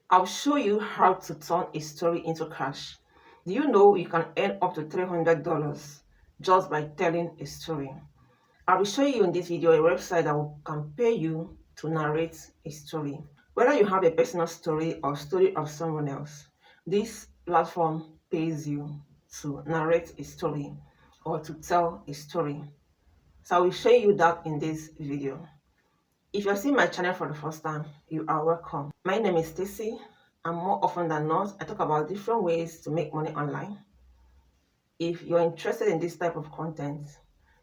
I'll show you how to turn a story into cash. Do you know you can earn up to $300 just by telling a story? I will show you in this video a website can pay you to narrate a story. Whether you have a personal story or story of someone else, this platform pays you to narrate a story or to tell a story. So I will show you that in this video. If you're seeing my channel for the first time, you are welcome. My name is Stacy, and more often than not, I talk about different ways to make money online. If you're interested in this type of content,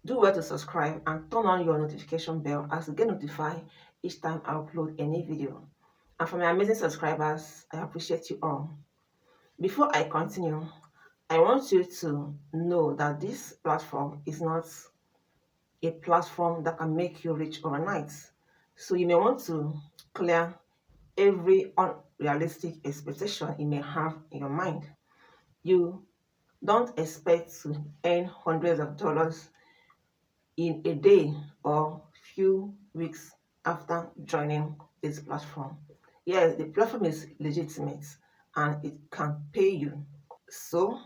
do well to subscribe and turn on your notification bell as you get notified each time I upload a new video. And for my amazing subscribers, I appreciate you all. Before I continue, I want you to know that this platform is not a platform that can make you rich overnight. So you may want to clear every unrealistic expectation you may have in your mind. You don't expect to earn hundreds of dollars in a day or few weeks after joining this platform. Yes, the platform is legitimate and it can pay you. So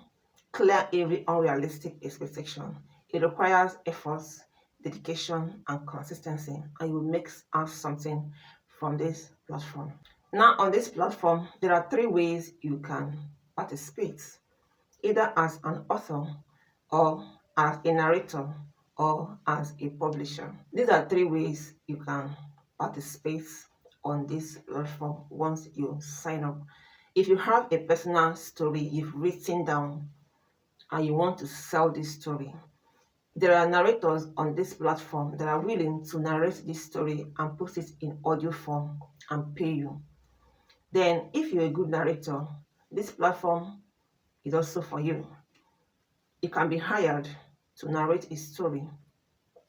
clear every unrealistic expectation. It requires efforts, dedication, and consistency, and you will make out something from this platform. Now, on this platform, there are three ways you can participate, either as an author, or as a narrator, or as a publisher. These are three ways you can participate on this platform once you sign up. If you have a personal story you've written down and you want to sell this story, there are narrators on this platform that are willing to narrate this story and put it in audio form and pay you. Then, if you're a good narrator, this platform is also for you. You can be hired to narrate a story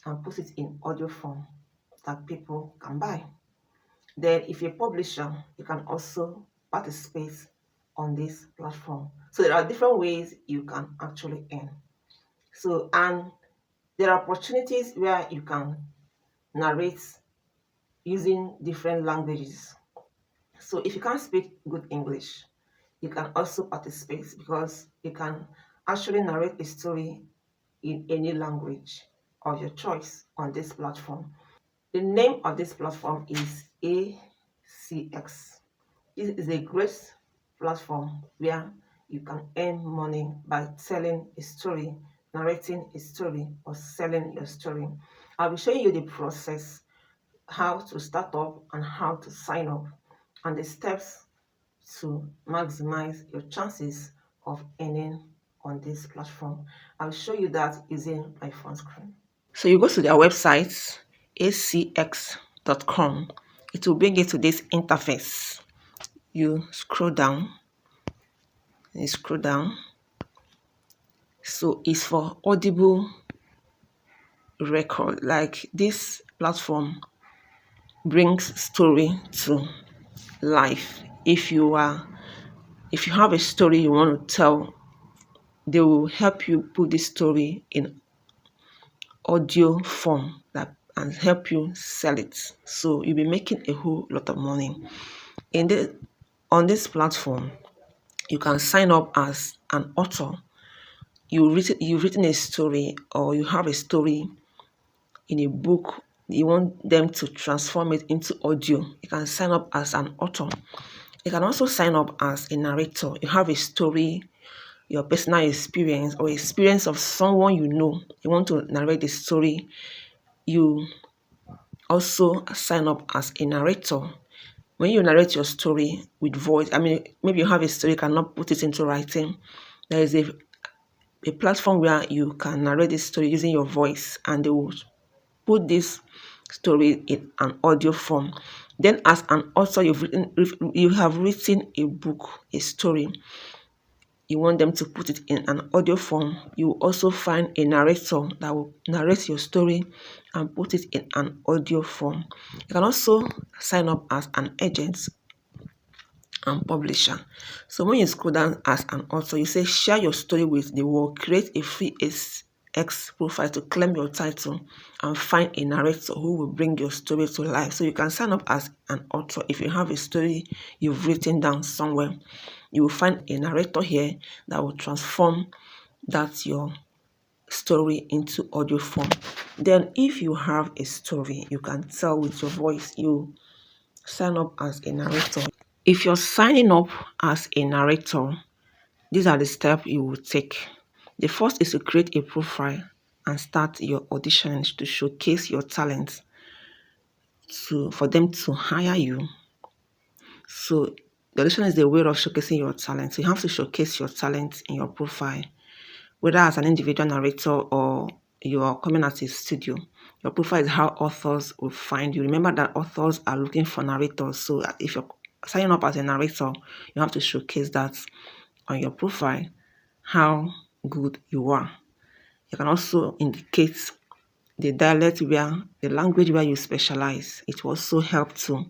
and put it in audio form that people can buy. Then, if you're a publisher, you can also participate on this platform. So there are different ways you can actually earn. So, and there are opportunities where you can narrate using different languages. So if you can't speak good English, you can also participate because you can actually narrate a story in any language of your choice on this platform. The name of this platform is ACX. This is a great platform where you can earn money by telling a story, narrating a story, or selling your story. I'll be showing you the process, how to start up and how to sign up, and the steps to maximize your chances of earning on this platform. I'll show you that using my phone screen. So you go to their website, acx.com. It will bring you to this interface. You scroll down. So it's for audible record. Like this platform brings story to life. If you have a story you want to tell, they will help you put this story in audio form and help you sell it. So you'll be making a whole lot of money. On this platform, you can sign up as an author. You've written a story, or you have a story in a book, you want them to transform it into audio. You can sign up as an author. You can also sign up as a narrator. You have a story, your personal experience, or experience of someone you know. You want to narrate the story. You also sign up as a narrator. When you narrate your story with voice, maybe you have a story, you cannot put it into writing. There is a platform where you can narrate this story using your voice, and they will put this story in an audio form. Then as an author, you have written a book, a story. You want them to put it in an audio form. You will also find a narrator that will narrate your story and put it in an audio form. You can also sign up as an agent and publisher. So when you scroll down as an author, you say share your story with the world, create a free X profile to claim your title and find a narrator who will bring your story to life. So you can sign up as an author. If you have a story you've written down somewhere, you will find a narrator here that will transform that your story into audio form. Then if you have a story you can tell with your voice, you sign up as a narrator. If you're signing up as a narrator, these are the steps you will take. The first is to create a profile and start your auditions to showcase your talent for them to hire you. So the audition is the way of showcasing your talent. So you have to showcase your talent in your profile, whether as an individual narrator or you are coming as a studio. Your profile is how authors will find you. Remember that authors are looking for narrators. So if you're signing up as a narrator, you have to showcase that on your profile, how good you are. You can also indicate the dialect where the language where you specialize. It will also help to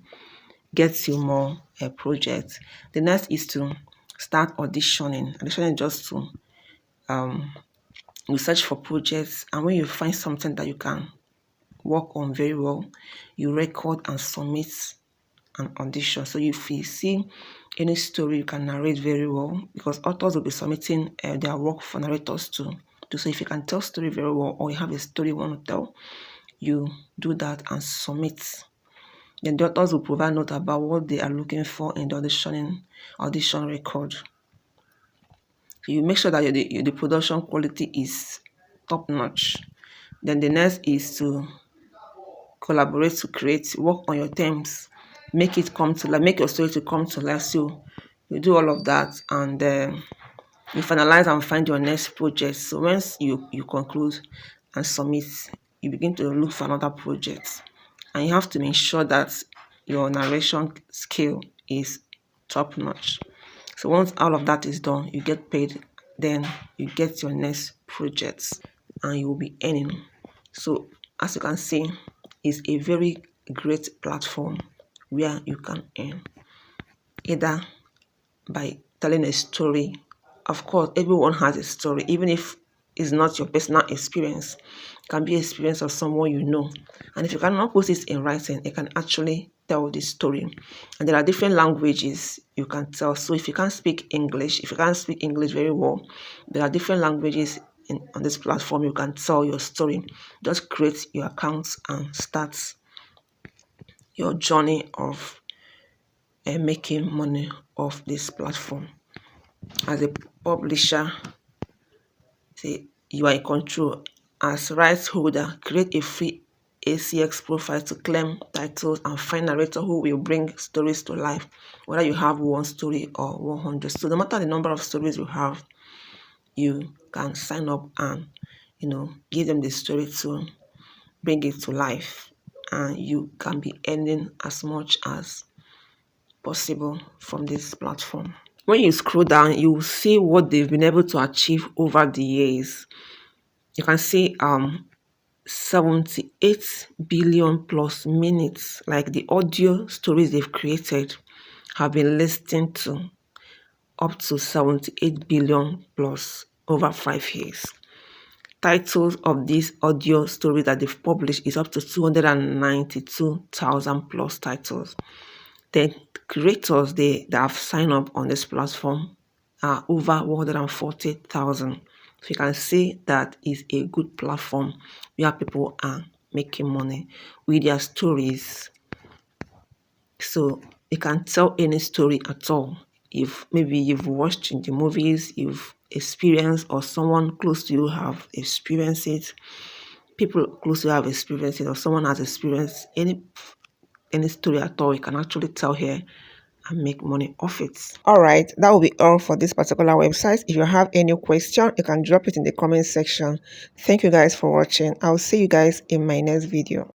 get you more projects. The next is to start auditioning. Auditioning just to you search for projects, and when you find something that you can work on very well, you record and submit an audition. So if you see any story you can narrate very well, because authors will be submitting their work for narrators too. So if you can tell story very well, or you have a story you want to tell, you do that and submit. Then the authors will provide note about what they are looking for in the audition record. So you make sure that the production quality is top notch. Then the next is to collaborate to work on your themes, make it come to life, make your story to come to life. So you do all of that, and you finalize and find your next project. So once you conclude and submit, you begin to look for another project, and you have to ensure that your narration skill is top notch. So once all of that is done, you get paid, then you get your next project and you will be earning. So as you can see, it's a very great platform where you can earn, either by telling a story. Of course, everyone has a story, even if it's not your personal experience. It can be experience of someone you know. And if you cannot put it in writing, it can actually tell the story. And there are different languages you can tell. So if you can't speak English, very well, there are different languages on this platform you can tell your story. Just create your account and start your journey of making money off this platform. As a publisher, say you are in control. As rights holder, create a free ACX profile to claim titles and find narrator who will bring stories to life, whether you have one story or 100. So no matter the number of stories you have, you can sign up and give them the story to bring it to life, and you can be earning as much as possible from this platform. When you scroll down, you will see what they've been able to achieve over the years. You can see 78 billion plus minutes, like the audio stories they've created have been listened to up to 78 billion plus over 5 years. Titles of these audio stories that they've published is up to 292,000 plus titles. The creators that have signed up on this platform are over 140,000. So you can see that is a good platform where people are making money with their stories. So you can tell any story at all. If maybe you've watched in the movies, you've experienced, or someone close to you have experienced it, people close to you have experienced it, or someone has experienced any story at all, you can actually tell here and make money off it. All right, that will be all for this particular website. If you have any question, you can drop it in the comment section. Thank you guys for watching. I'll see you guys in my next video.